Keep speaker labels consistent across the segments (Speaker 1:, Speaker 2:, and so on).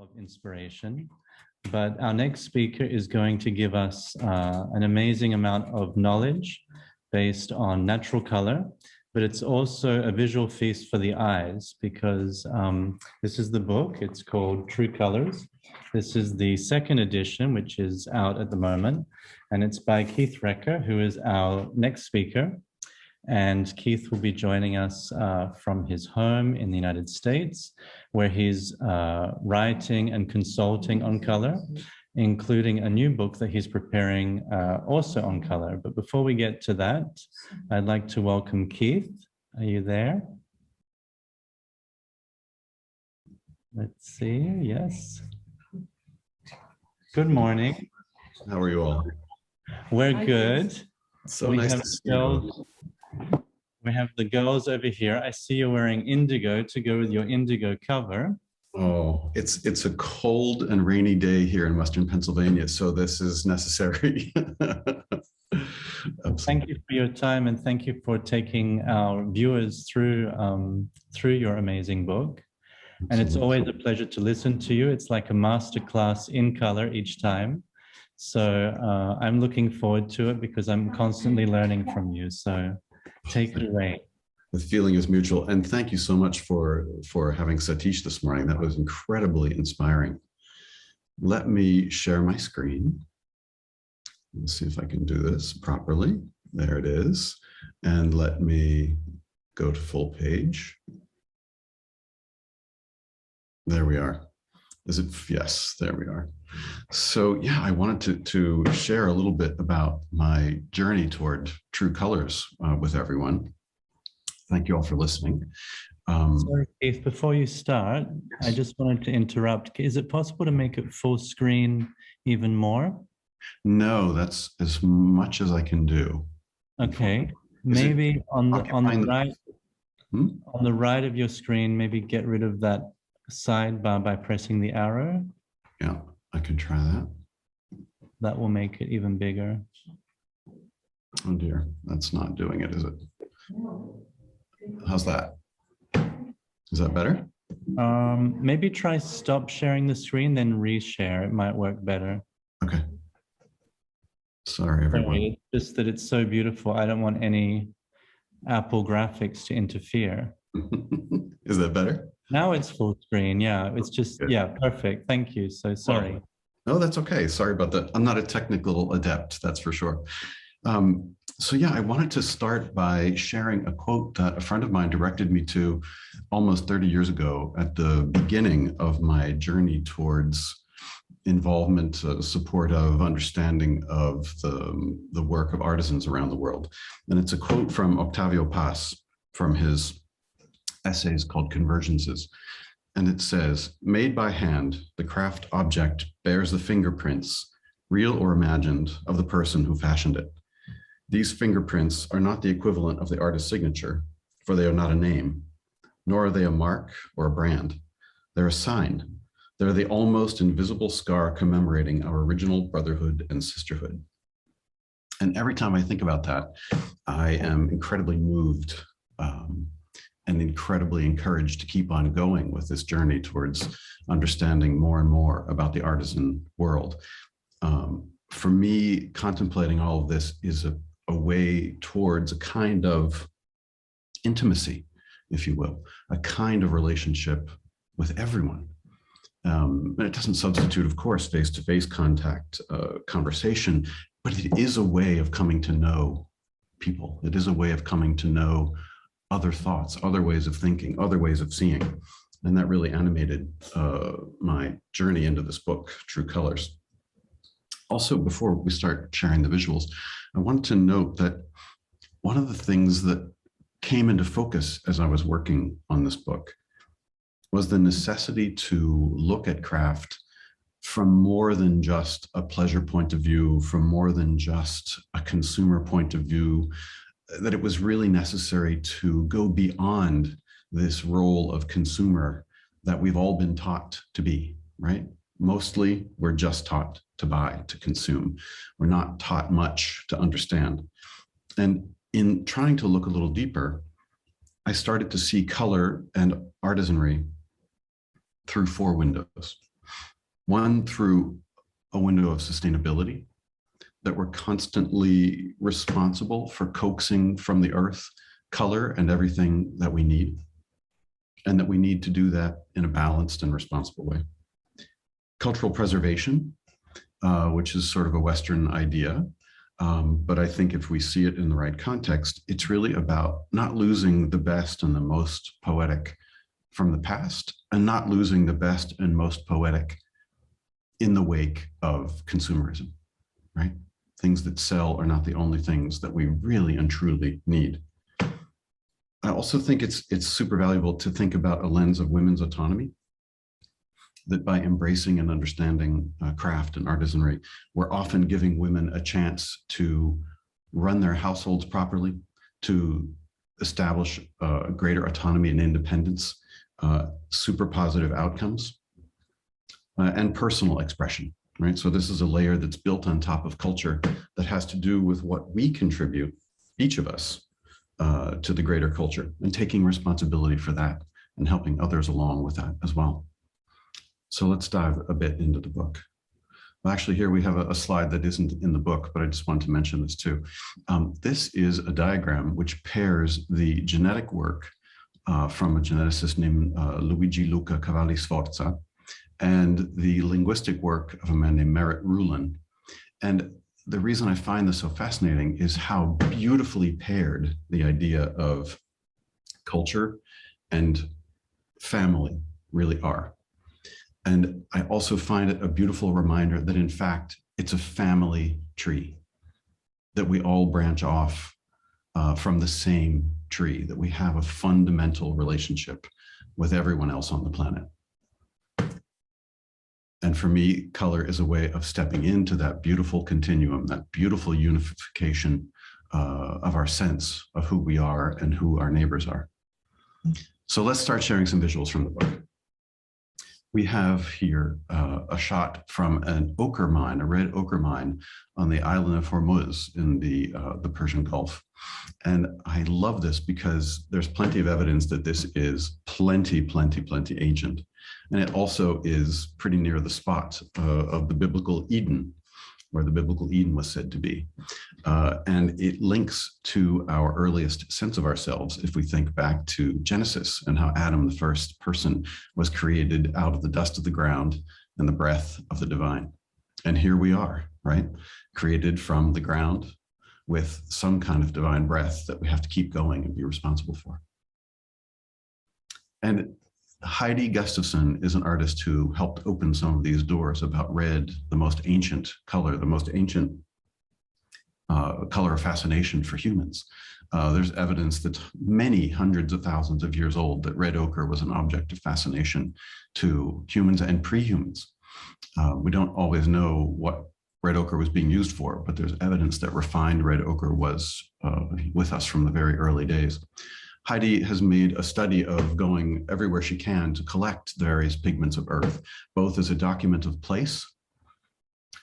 Speaker 1: of inspiration, but our next speaker is going to give us an amazing amount of knowledge based on natural color, but it's also a visual feast for the eyes because this is the book. It's called True Colors. This is the second edition, which is out at the moment, and it's by Keith Recker, who is our next speaker. And Keith will be joining us from his home in the United States, where he's writing and consulting on color, including a new book that he's preparing also on color. But before we get to that, I'd like to welcome Keith. Are you there? Let's see, yes. Good morning.
Speaker 2: How are you all?
Speaker 1: We're good.
Speaker 2: So nice to see you.
Speaker 1: We have the girls over here. I see you're wearing indigo to go with your indigo cover.
Speaker 2: Oh, it's a cold and rainy day here in Western Pennsylvania, so this is necessary.
Speaker 1: Thank you for your time, and thank you for taking our viewers through your amazing book. And it's always a pleasure to listen to you. It's like a masterclass in color each time. So I'm looking forward to it because I'm constantly learning from you. So take it away.
Speaker 2: The feeling is mutual. And thank you so much for having Satish this morning. That was incredibly inspiring. Let me share my screen. Let's see if I can do this properly. There it is. And let me go to full page. There we are. Is it? Yes, there we are. So yeah, I wanted to share a little bit about my journey toward true colors with everyone. Thank you all for listening.
Speaker 1: Sorry, Keith, before you start, yes. I just wanted to interrupt. Is it possible to make it full screen even more?
Speaker 2: No, that's as much as I can do.
Speaker 1: Okay, maybe on the right, on the right of your screen, maybe get rid of that sidebar by pressing the arrow.
Speaker 2: Yeah, I can try that.
Speaker 1: That will make it even bigger.
Speaker 2: Oh dear, that's not doing it, is it? How's that? Is that better?
Speaker 1: Maybe try stop sharing the screen, then reshare. It might work better.
Speaker 2: Okay. Sorry, everyone.
Speaker 1: Sorry, it's just that it's so beautiful. I don't want any Apple graphics to interfere.
Speaker 2: Is that better?
Speaker 1: Now it's full screen. Yeah, it's just, good. Yeah, perfect. Thank you. So sorry.
Speaker 2: Well, no, that's okay. Sorry about that. I'm not a technical adept, that's for sure. So yeah, I wanted to start by sharing a quote that a friend of mine directed me to almost 30 years ago at the beginning of my journey towards involvement, support of, understanding of the work of artisans around the world. And it's a quote from Octavio Paz from his essays called Convergences. And it says, "Made by hand, the craft object bears the fingerprints, real or imagined, of the person who fashioned it. These fingerprints are not the equivalent of the artist's signature, for they are not a name, nor are they a mark or a brand. They're a sign. They're the almost invisible scar commemorating our original brotherhood and sisterhood." And every time I think about that, I am incredibly moved and incredibly encouraged to keep on going with this journey towards understanding more and more about the artisan world. For me, contemplating all of this is a way towards a kind of intimacy, if you will, a kind of relationship with everyone. And it doesn't substitute, of course, face-to-face contact, conversation, but it is a way of coming to know people. It is a way of coming to know other thoughts, other ways of thinking, other ways of seeing. And that really animated my journey into this book, True Colors. Also, before we start sharing the visuals, I want to note that one of the things that came into focus as I was working on this book was the necessity to look at craft from more than just a pleasure point of view, from more than just a consumer point of view, that it was really necessary to go beyond this role of consumer that we've all been taught to be, right? Mostly, we're just taught to buy, to consume. We're not taught much to understand. And in trying to look a little deeper, I started to see color and artisanry through 4 windows. One, through a window of sustainability, that we're constantly responsible for coaxing from the earth color and everything that we need, and that we need to do that in a balanced and responsible way. Cultural preservation, which is sort of a Western idea, but I think if we see it in the right context, it's really about not losing the best and the most poetic from the past, and not losing the best and most poetic in the wake of consumerism, right? Things that sell are not the only things that we really and truly need. I also think it's super valuable to think about a lens of women's autonomy, that by embracing and understanding craft and artisanry, we're often giving women a chance to run their households properly, to establish greater autonomy and independence, super positive outcomes, and personal expression, right? So this is a layer that's built on top of culture that has to do with what we contribute, each of us, to the greater culture, and taking responsibility for that and helping others along with that as well. So let's dive a bit into the book. Well, actually, here we have a slide that isn't in the book, but I just want to mention this too. This is a diagram which pairs the genetic work from a geneticist named Luigi Luca Cavalli Sforza and the linguistic work of a man named Merritt Rulin. And the reason I find this so fascinating is how beautifully paired the idea of culture and family really are. And I also find it a beautiful reminder that, in fact, it's a family tree, that we all branch off from the same tree, that we have a fundamental relationship with everyone else on the planet. And for me, color is a way of stepping into that beautiful continuum, that beautiful unification of our sense of who we are and who our neighbors are. So let's start sharing some visuals from the book. We have here a shot from an ochre mine, a red ochre mine on the island of Hormuz in the Persian Gulf. And I love this because there's plenty of evidence that this is plenty ancient. And it also is pretty near the spot of the biblical Eden, where the biblical Eden was said to be. And it links to our earliest sense of ourselves if we think back to Genesis and how Adam, the first person, was created out of the dust of the ground and the breath of the divine. And here we are, right? Created from the ground with some kind of divine breath that we have to keep going and be responsible for. And Heidi Gustafson is an artist who helped open some of these doors about red, the most ancient color, the most ancient color of fascination for humans. There's evidence that many hundreds of thousands of years old that red ochre was an object of fascination to humans and pre-humans. We don't always know what red ochre was being used for, but there's evidence that refined red ochre was with us from the very early days. Heidi has made a study of going everywhere she can to collect the various pigments of Earth, both as a document of place,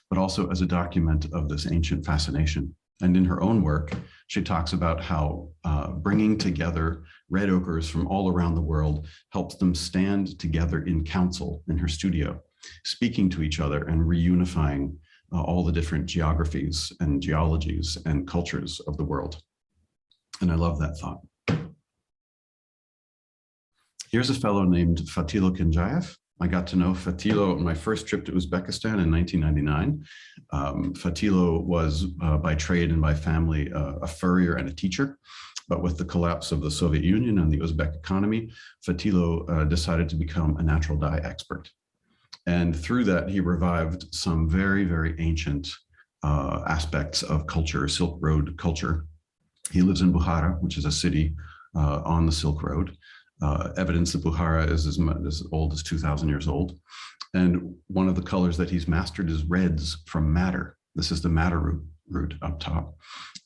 Speaker 2: but also as a document of this ancient fascination. And in her own work, she talks about how bringing together red ochres from all around the world helps them stand together in council in her studio, speaking to each other and reunifying all the different geographies and geologies and cultures of the world. And I love that thought. Here's a fellow named Fatilo Kenjayev. I got to know Fatilo on my first trip to Uzbekistan in 1999. Fatilo was by trade and by family a furrier and a teacher, but with the collapse of the Soviet Union and the Uzbek economy, Fatilo decided to become a natural dye expert. And through that, he revived some very ancient aspects of culture, Silk Road culture. He lives in Bukhara, which is a city on the Silk Road. Evidence that Bukhara is as old as 2,000 years old. And one of the colors that he's mastered is reds from madder. This is the madder root up top.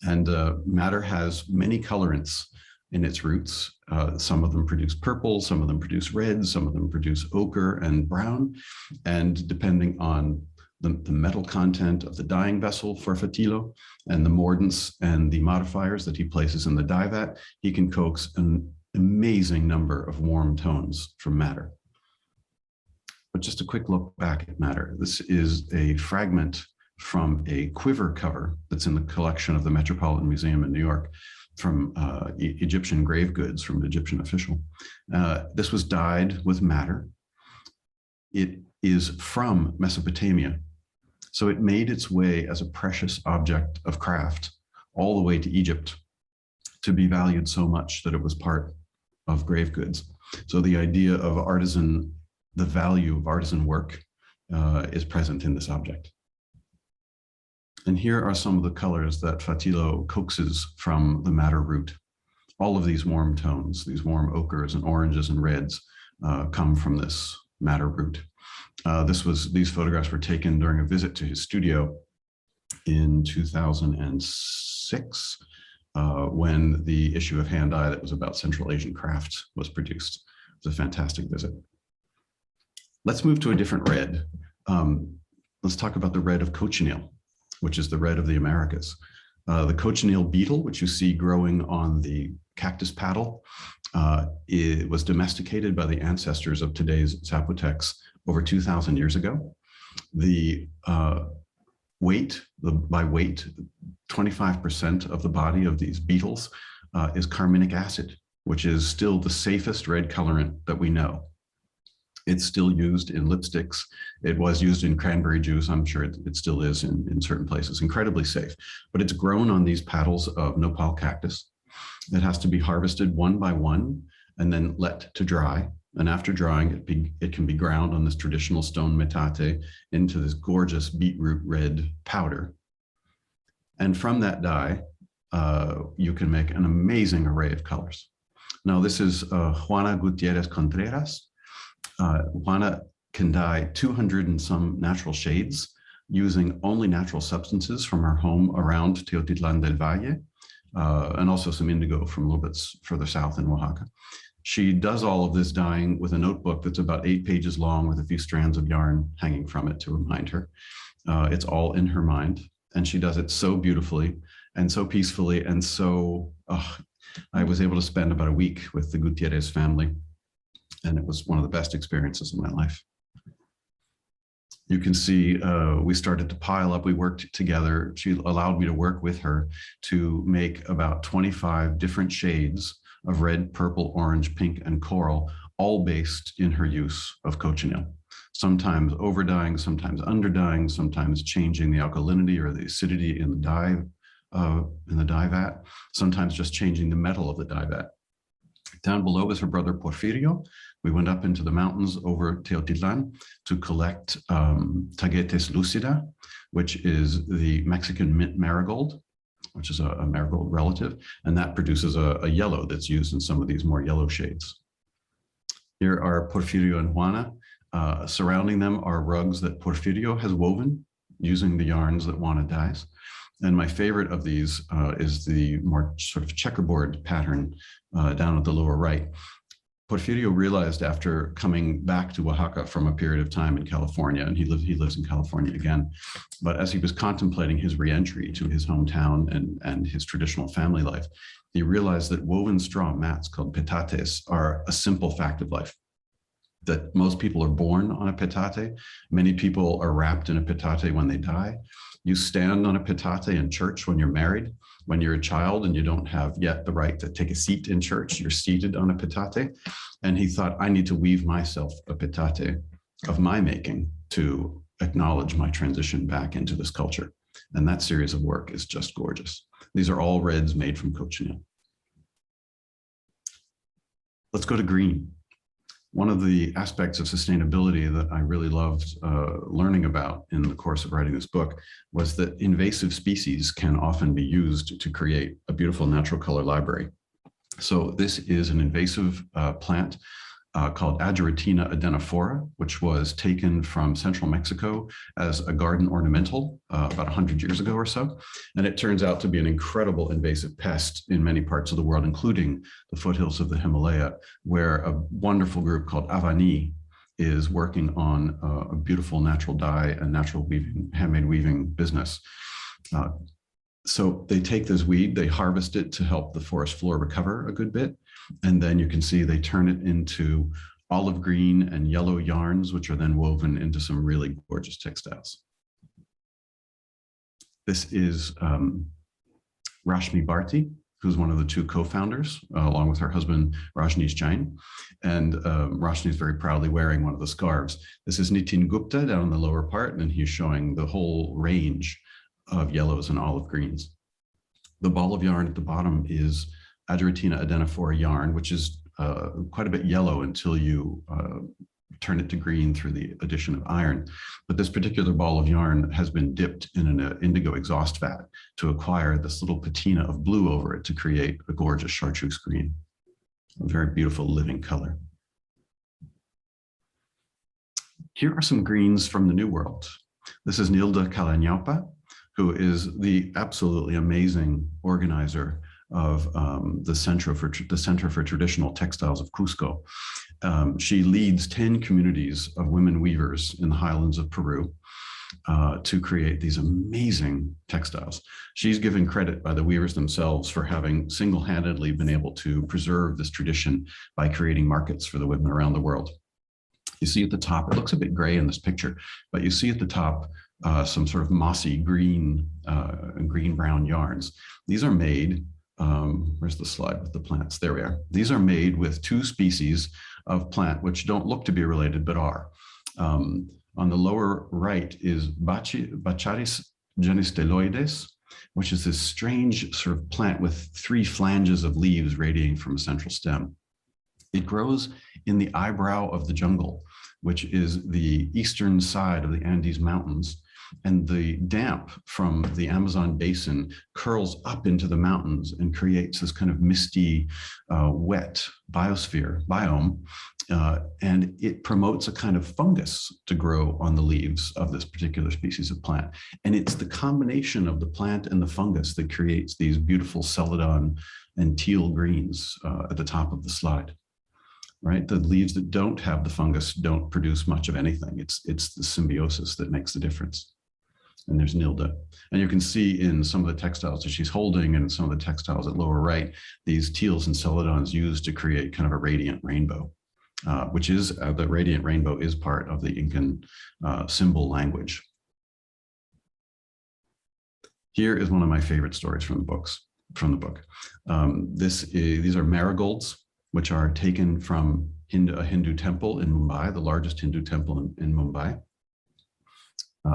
Speaker 2: And madder has many colorants in its roots. Some of them produce purple, some of them produce red, some of them produce ochre and brown. And depending on the metal content of the dyeing vessel for Fatilo and the mordants and the modifiers that he places in the dye vat, he can coax an amazing number of warm tones from madder. But just a quick look back at matter. This is a fragment from a quiver cover that's in the collection of the Metropolitan Museum in New York from Egyptian grave goods from an Egyptian official. This was dyed with madder. It is from Mesopotamia. So it made its way as a precious object of craft all the way to Egypt to be valued so much that it was part of grave goods. So the idea of artisan, the value of artisan work is present in this object. And here are some of the colors that Fatilo coaxes from the madder root. All of these warm tones, these warm ochres and oranges and reds come from this madder root. These photographs were taken during a visit to his studio in 2006, when the issue of Hand Eye that was about Central Asian craft was produced. It was a fantastic visit. Let's move to a different red. Let's talk about the red of Cochineal, which is the red of the Americas. The Cochineal beetle, which you see growing on the cactus paddle, it was domesticated by the ancestors of today's Zapotecs over 2,000 years ago. The by weight, 25% of the body of these beetles is carminic acid, which is still the safest red colorant that we know. It's still used in lipsticks. It was used in cranberry juice. I'm sure it still is in certain places, incredibly safe. But it's grown on these paddles of nopal cactus. It has to be harvested one by one and then let to dry. And after drying, it can be ground on this traditional stone metate into this gorgeous beetroot red powder. And from that dye, you can make an amazing array of colors. Now, this is Juana Gutierrez Contreras. Juana can dye 200 and some natural shades using only natural substances from her home around Teotitlan del Valle, and also some indigo from a little bit further south in Oaxaca. She does all of this dyeing with a notebook that's about 8 pages long with a few strands of yarn hanging from it to remind her. It's all in her mind, and she does it so beautifully and so peacefully. And so I was able to spend about a week with the Gutierrez family, and it was one of the best experiences of my life. You can see we started to pile up. We worked together. She allowed me to work with her to make about 25 different shades of red, purple, orange, pink, and coral, all based in her use of cochineal. Sometimes over dyeing, sometimes under dyeing, sometimes changing the alkalinity or the acidity in the dye vat, sometimes just changing the metal of the dye vat. Down below is her brother Porfirio. We went up into the mountains over Teotitlan to collect Tagetes lucida, which is the Mexican mint marigold, which is a marigold relative, and that produces a yellow that's used in some of these more yellow shades. Here are Porfirio and Juana. Surrounding them are rugs that Porfirio has woven using the yarns that Juana dyes. And my favorite of these is the more sort of checkerboard pattern down at the lower right. Porfirio realized after coming back to Oaxaca from a period of time in California, and he lives in California again, but as he was contemplating his reentry to his hometown and his traditional family life, he realized that woven straw mats called petates are a simple fact of life, that most people are born on a petate. Many people are wrapped in a petate when they die. You stand on a petate in church when you're married. When you're a child and you don't have yet the right to take a seat in church, you're seated on a petate. And he thought, I need to weave myself a petate of my making to acknowledge my transition back into this culture. And that series of work is just gorgeous. These are all reds made from cochineal. Let's go to green. One of the aspects of sustainability that I really loved learning about in the course of writing this book was that invasive species can often be used to create a beautiful natural color library. So this is an invasive plant called Ageratina adenophora, which was taken from central Mexico as a garden ornamental about 100 years ago or so. And it turns out to be an incredible invasive pest in many parts of the world, including the foothills of the Himalaya, where a wonderful group called Avani is working on a beautiful natural dye and natural weaving, handmade weaving business. So they take this weed, they harvest it to help the forest floor recover a good bit. And then you can see they turn it into olive green and yellow yarns, which are then woven into some really gorgeous textiles. This is Rashmi Bharti, who's one of the two co-founders, along with her husband, Rajneesh Jain. And Rashni is very proudly wearing one of the scarves. This is Nitin Gupta down in the lower part, and he's showing the whole range of yellows and olive greens. The ball of yarn at the bottom is Ageratina adenophora yarn, which is quite a bit yellow until you turn it to green through the addition of iron. But this particular ball of yarn has been dipped in an indigo exhaust vat to acquire this little patina of blue over it to create a gorgeous chartreuse green. A very beautiful living color. Here are some greens from the New World. This is Nilda Kalanyaupa, who is the absolutely amazing organizer of the Center for Traditional Textiles of Cusco. She leads 10 communities of women weavers in the highlands of Peru to create these amazing textiles. She's given credit by the weavers themselves for having single-handedly been able to preserve this tradition by creating markets for the women around the world. You see at the top, it looks a bit gray in this picture, but you see at the top some sort of mossy green, green-brown yarns. These are made, where's the slide with the plants? There we are. These are made with two species of plant which don't look to be related, but are. On the lower right is Baccharis genisteloides, which is this strange sort of plant with three flanges of leaves radiating from a central stem. It grows in the eyebrow of the jungle, which is the eastern side of the Andes Mountains. And the damp from the Amazon basin curls up into the mountains and creates this kind of misty, wet biome. And it promotes a kind of fungus to grow on the leaves of this particular species of plant. And it's the combination of the plant and the fungus that creates these beautiful celadon and teal greens at the top of the slide. Right? The leaves that don't have the fungus don't produce much of anything. It's the symbiosis that makes the difference. And there's Nilda. And you can see in some of the textiles that she's holding and some of the textiles at lower right, these teals and celadons used to create kind of a radiant rainbow, which is, the radiant rainbow is part of the Incan symbol language. Here is one of my favorite stories from the book. These are marigolds, which are taken from a Hindu temple in Mumbai, the largest Hindu temple in Mumbai.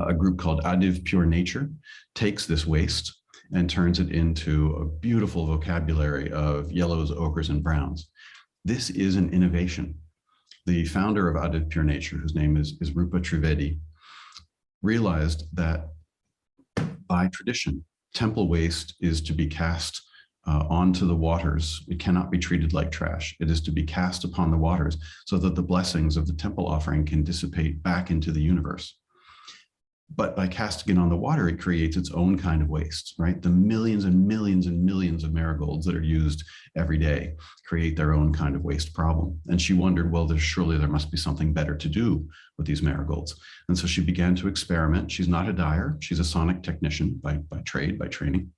Speaker 2: A group called Adiv Pure Nature takes this waste and turns it into a beautiful vocabulary of yellows, ochres, and browns. This is an innovation. The founder of Adiv Pure Nature, whose name is Rupa Trivedi, realized that by tradition, temple waste is to be cast onto the waters. It cannot be treated like trash. It is to be cast upon the waters so that the blessings of the temple offering can dissipate back into the universe. But by casting it on the water, it creates its own kind of waste, right? The millions and millions and millions of marigolds that are used every day create their own kind of waste problem. And she wondered, well, surely there must be something better to do with these marigolds. And so she began to experiment. She's not a dyer. She's a sonic technician by trade, by training.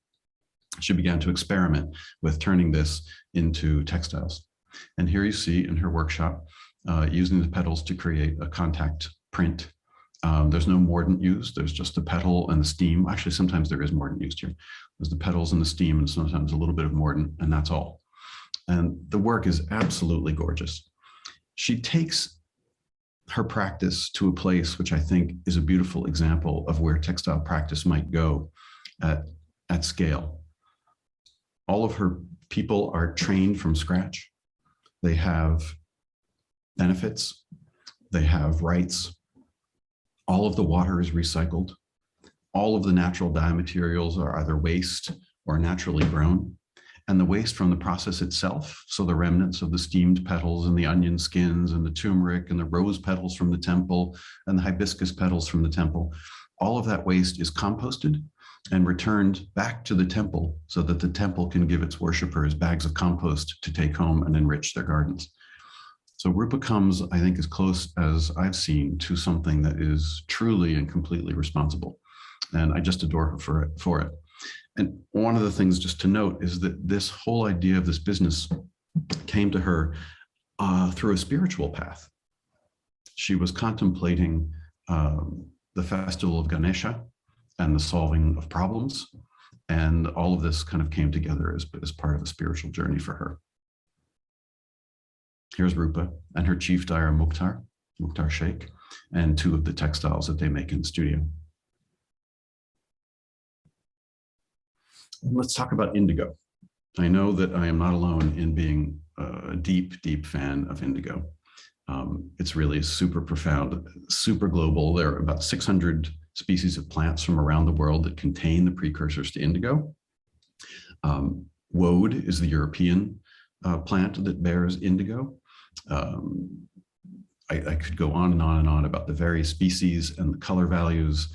Speaker 2: She began to experiment with turning this into textiles. And here you see in her workshop, using the petals to create a contact print. There's no mordant used. There's just the petal and the steam. Actually, sometimes there is mordant used here. There's the petals and the steam, and sometimes a little bit of mordant, and that's all. And the work is absolutely gorgeous. She takes her practice to a place which I think is a beautiful example of where textile practice might go at scale. All of her people are trained from scratch. They have benefits. They have rights. All of the water is recycled. All of the natural dye materials are either waste or naturally grown. And the waste from the process itself, so the remnants of the steamed petals and the onion skins and the turmeric and the rose petals from the temple and the hibiscus petals from the temple, all of that waste is composted and returned back to the temple so that the temple can give its worshipers bags of compost to take home and enrich their gardens. So Rupa comes, I think, as close as I've seen to something that is truly and completely responsible. And I just adore her for it. And one of the things just to note is that this whole idea of this business came to her through a spiritual path. she was contemplating the festival of Ganesha and the solving of problems. And all of this kind of came together as part of a spiritual journey for her. Here's Rupa and her chief dyer, Mukhtar Sheikh, and two of the textiles that they make in the studio. And let's talk about indigo. I know that I am not alone in being a deep, deep fan of indigo. It's really super profound, super global. There are about 600 species of plants from around the world that contain the precursors to indigo. Woad is the European plant that bears indigo. I could go on and on and on about the various species and the color values.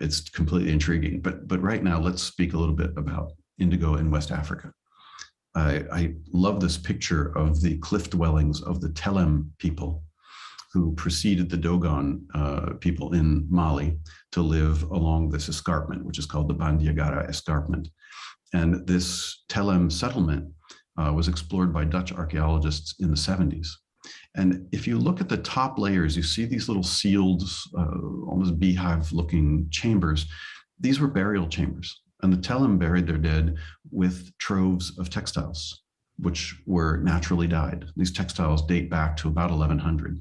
Speaker 2: It's completely intriguing, but right now let's speak a little bit about indigo in West Africa. I love this picture of the cliff dwellings of the Telem people who preceded the Dogon people in Mali to live along this escarpment, which is called the Bandiagara escarpment. And this Telem settlement was explored by Dutch archaeologists in the 70s. And if you look at the top layers, you see these little sealed, almost beehive-looking chambers. These were burial chambers. And the Telem buried their dead with troves of textiles, which were naturally dyed. These textiles date back to about 1100.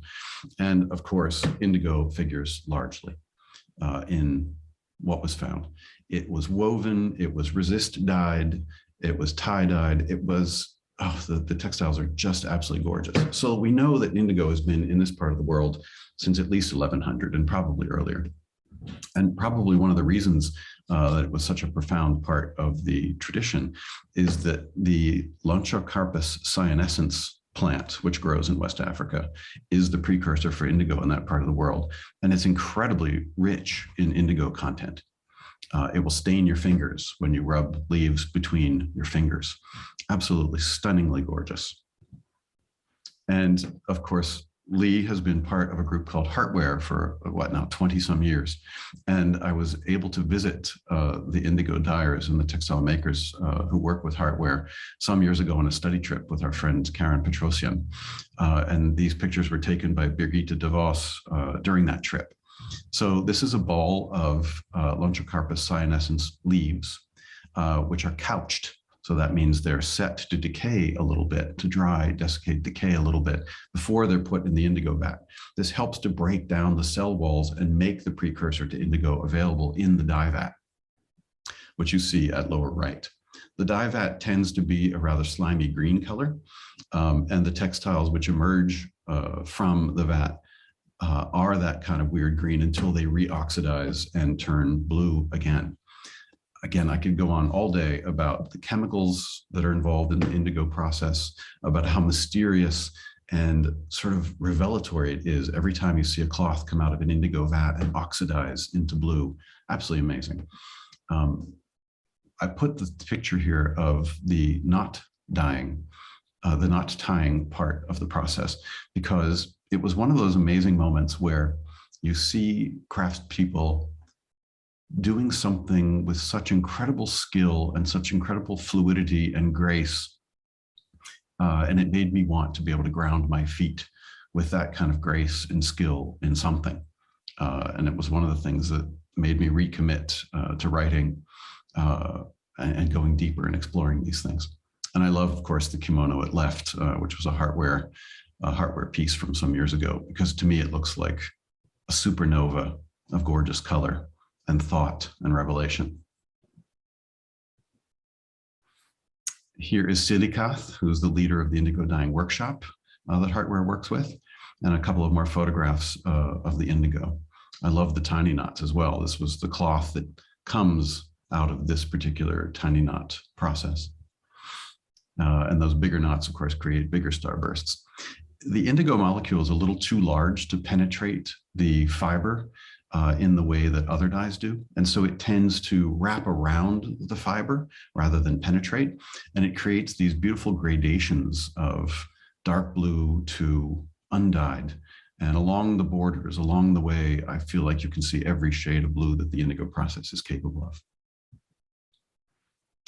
Speaker 2: And of course, indigo figures largely in what was found. It was woven, it was resist dyed, it was tie-dyed, it was, the textiles are just absolutely gorgeous. So we know that indigo has been in this part of the world since at least 1100 and probably earlier. And probably one of the reasons that it was such a profound part of the tradition is that the Lonchocarpus cyanescens plant, which grows in West Africa, is the precursor for indigo in that part of the world. And it's incredibly rich in indigo content. It will stain your fingers when you rub leaves between your fingers. Absolutely stunningly gorgeous. And of course, Lee has been part of a group called Heartware for what now, 20 some years. And I was able to visit the indigo dyers and the textile makers who work with Heartware some years ago on a study trip with our friend Karen Petrosian. And these pictures were taken by Birgitte de Vos during that trip. So this is a ball of Lonchocarpus cyanescens leaves, which are couched. So that means they're set to decay a little bit, to dry, desiccate, decay a little bit before they're put in the indigo vat. This helps to break down the cell walls and make the precursor to indigo available in the dye vat, which you see at lower right. The dye vat tends to be a rather slimy green color, and the textiles which emerge from the vat are that kind of weird green until they reoxidize and turn blue again. Again, I could go on all day about the chemicals that are involved in the indigo process, about how mysterious and sort of revelatory it is every time you see a cloth come out of an indigo vat and oxidize into blue. Absolutely amazing. I put the picture here of the knot dyeing, the knot tying part of the process, because it was one of those amazing moments where you see craftspeople doing something with such incredible skill and such incredible fluidity and grace. And it made me want to be able to ground my feet with that kind of grace and skill in something. And it was one of the things that made me recommit to writing and going deeper and exploring these things. And I love, of course, the kimono it left, which was a Heartware piece from some years ago, because to me, it looks like a supernova of gorgeous color and thought and revelation. Here is Silikath, who's the leader of the indigo dyeing workshop that Heartware works with, and a couple of more photographs of the indigo. I love the tiny knots as well. This was the cloth that comes out of this particular tiny knot process. And those bigger knots, of course, create bigger starbursts. The indigo molecule is a little too large to penetrate the fiber in the way that other dyes do. And so it tends to wrap around the fiber rather than penetrate. And it creates these beautiful gradations of dark blue to undyed. And along the borders, along the way, I feel like you can see every shade of blue that the indigo process is capable of.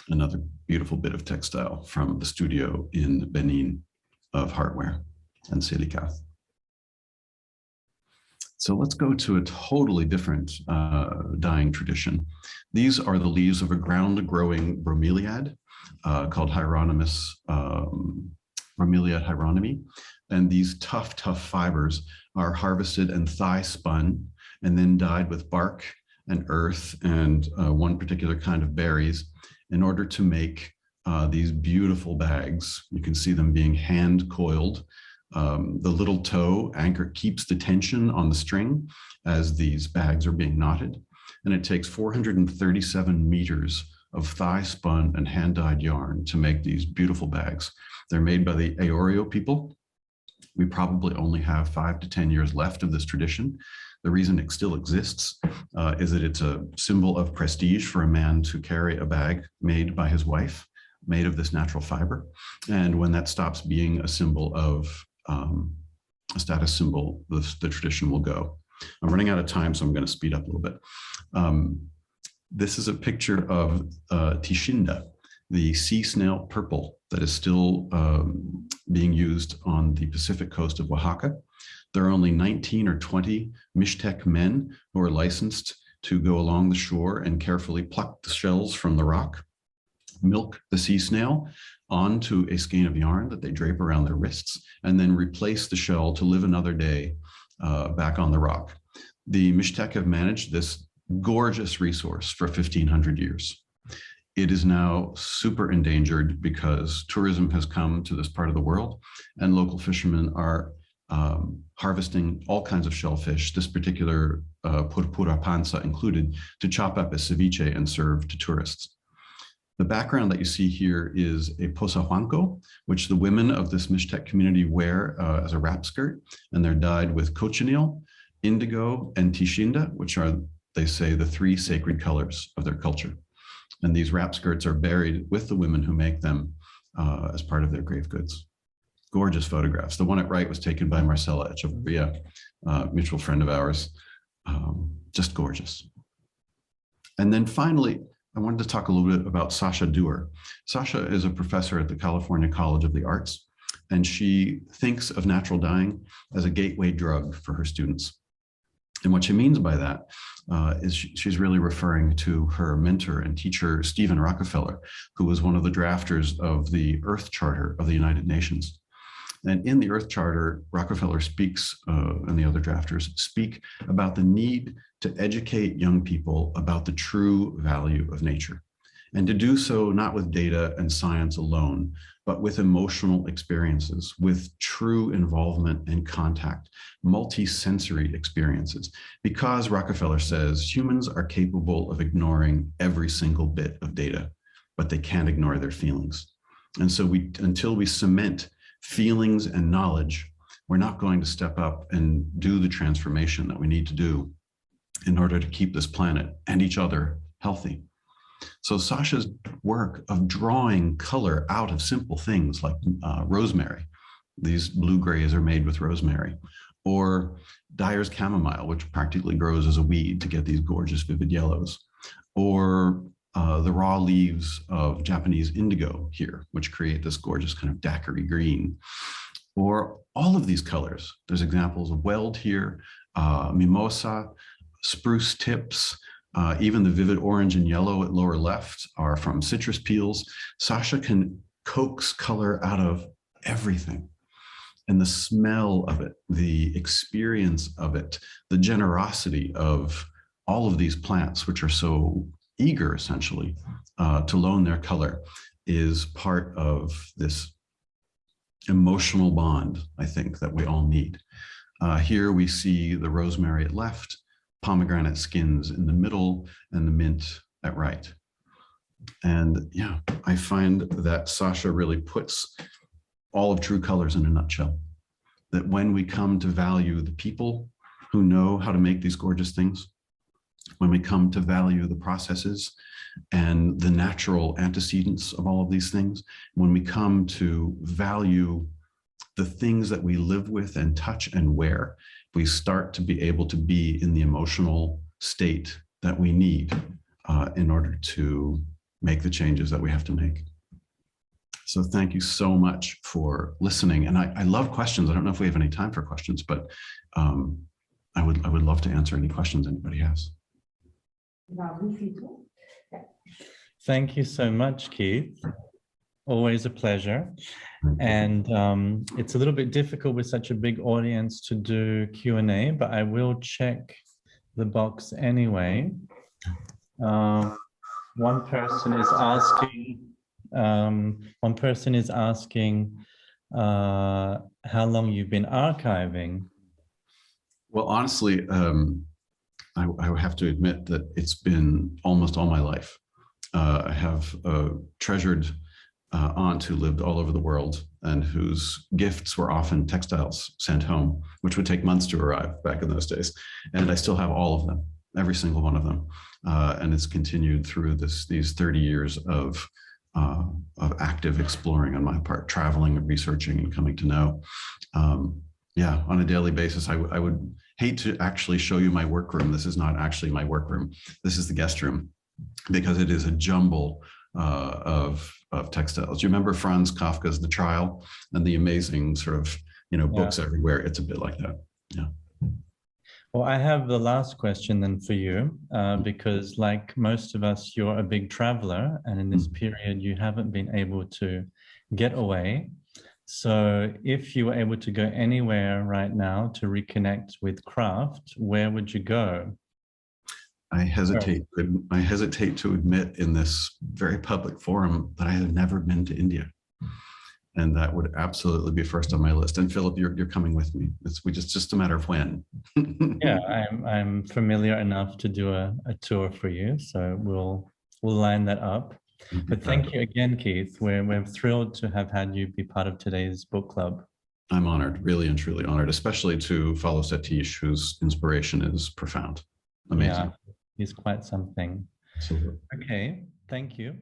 Speaker 2: Another beautiful bit of textile from the studio in Benin of Heartware and Silikath. So let's go to a totally different dyeing tradition. These are the leaves of a ground-growing bromeliad called Hieronymus, Bromeliad hieronymi. And these tough, tough fibers are harvested and thigh spun and then dyed with bark and earth and one particular kind of berries in order to make these beautiful bags. You can see them being hand coiled. The little toe anchor keeps the tension on the string as these bags are being knotted. And it takes 437 meters of thigh spun and hand dyed yarn to make these beautiful bags. They're made by the Aoreo people. We probably only have 5 to 10 years left of this tradition. The reason it still exists is that it's a symbol of prestige for a man to carry a bag made by his wife, made of this natural fiber. And when that stops being a symbol of a status symbol, the tradition will go. I'm running out of time, so I'm going to speed up a little bit. This is a picture of Tishinda, the sea snail purple that is still being used on the Pacific coast of Oaxaca. There are only 19 or 20 Mixtec men who are licensed to go along the shore and carefully pluck the shells from the rock, milk the sea snail onto a skein of yarn that they drape around their wrists, and then replace the shell to live another day back on the rock. The Mixtec have managed this gorgeous resource for 1,500 years. It is now super endangered because tourism has come to this part of the world and local fishermen are harvesting all kinds of shellfish, this particular purpura panza included, to chop up as ceviche and serve to tourists. The background that you see here is a posahuanco, which the women of this Mixtec community wear as a wrap skirt, and they're dyed with cochineal, indigo, and tishinda, which are, they say, the 3 sacred colors of their culture. And these wrap skirts are buried with the women who make them as part of their grave goods. Gorgeous photographs. The one at right was taken by Marcela Echevarria, a mutual friend of ours. Just gorgeous. And then finally, I wanted to talk a little bit about Sasha Dewar. Sasha is a professor at the California College of the Arts, and she thinks of natural dyeing as a gateway drug for her students. And what she means by that is she's really referring to her mentor and teacher, Stephen Rockefeller, who was one of the drafters of the Earth Charter of the United Nations. And in the Earth Charter, Rockefeller speaks, and the other drafters speak about the need to educate young people about the true value of nature, and to do so not with data and science alone, but with emotional experiences, with true involvement and contact, multi-sensory experiences. Because Rockefeller says humans are capable of ignoring every single bit of data, but they can't ignore their feelings. And so until we cement feelings and knowledge, we're not going to step up and do the transformation that we need to do in order to keep this planet and each other healthy. So Sasha's work of drawing color out of simple things like rosemary, these blue grays are made with rosemary, or dyer's chamomile, which practically grows as a weed to get these gorgeous vivid yellows, or the raw leaves of Japanese indigo here, which create this gorgeous kind of daiquiri green, or all of these colors. There's examples of weld here, mimosa, spruce tips, even the vivid orange and yellow at lower left are from citrus peels. Sasha can coax color out of everything. And the smell of it, the experience of it, the generosity of all of these plants, which are so eager essentially to loan their color, is part of this emotional bond, I think, that we all need. Here we see the rosemary at left, pomegranate skins in the middle, and the mint at right. And yeah, I find that Sasha really puts all of true colors in a nutshell. That when we come to value the people who know how to make these gorgeous things, when we come to value the processes and the natural antecedents of all of these things, when we come to value the things that we live with and touch and wear, we start to be able to be in the emotional state that we need in order to make the changes that we have to make. So thank you so much for listening. And I love questions. I don't know if we have any time for questions, but I would love to answer any questions anybody has.
Speaker 1: Thank you so much, Keith. Always a pleasure. And it's a little bit difficult with such a big audience to do Q&A, but I will check the box anyway. One person is asking how long you've been archiving.
Speaker 2: Well, honestly, I have to admit that it's been almost all my life. I have a treasured aunt who lived all over the world and whose gifts were often textiles sent home, which would take months to arrive back in those days. And I still have all of them, every single one of them. And it's continued through these 30 years of active exploring on my part, traveling and researching and coming to know. Yeah, on a daily basis, I would hate to actually show you my workroom. This is not actually my workroom. This is the guest room, because it is a jumble of textiles. Do you remember Franz Kafka's The Trial and the amazing sort of, books everywhere? It's a bit like that. Yeah.
Speaker 1: Well, I have the last question then for you, because like most of us, you're a big traveler, and in this period, you haven't been able to get away. So if you were able to go anywhere right now to reconnect with craft, where would you go?
Speaker 2: I hesitate to admit in this very public forum that I have never been to India. And that would absolutely be first on my list. And Philip, you're coming with me. It's just a matter of when.
Speaker 1: Yeah, I'm familiar enough to do a tour for you. So we'll line that up. But thank you again, Keith. We're thrilled to have had you be part of today's book club.
Speaker 2: I'm honored, really and truly honored, especially to follow Satish, whose inspiration is profound. Amazing.
Speaker 1: Yeah, he's quite something.
Speaker 2: Absolutely.
Speaker 1: Okay, thank you.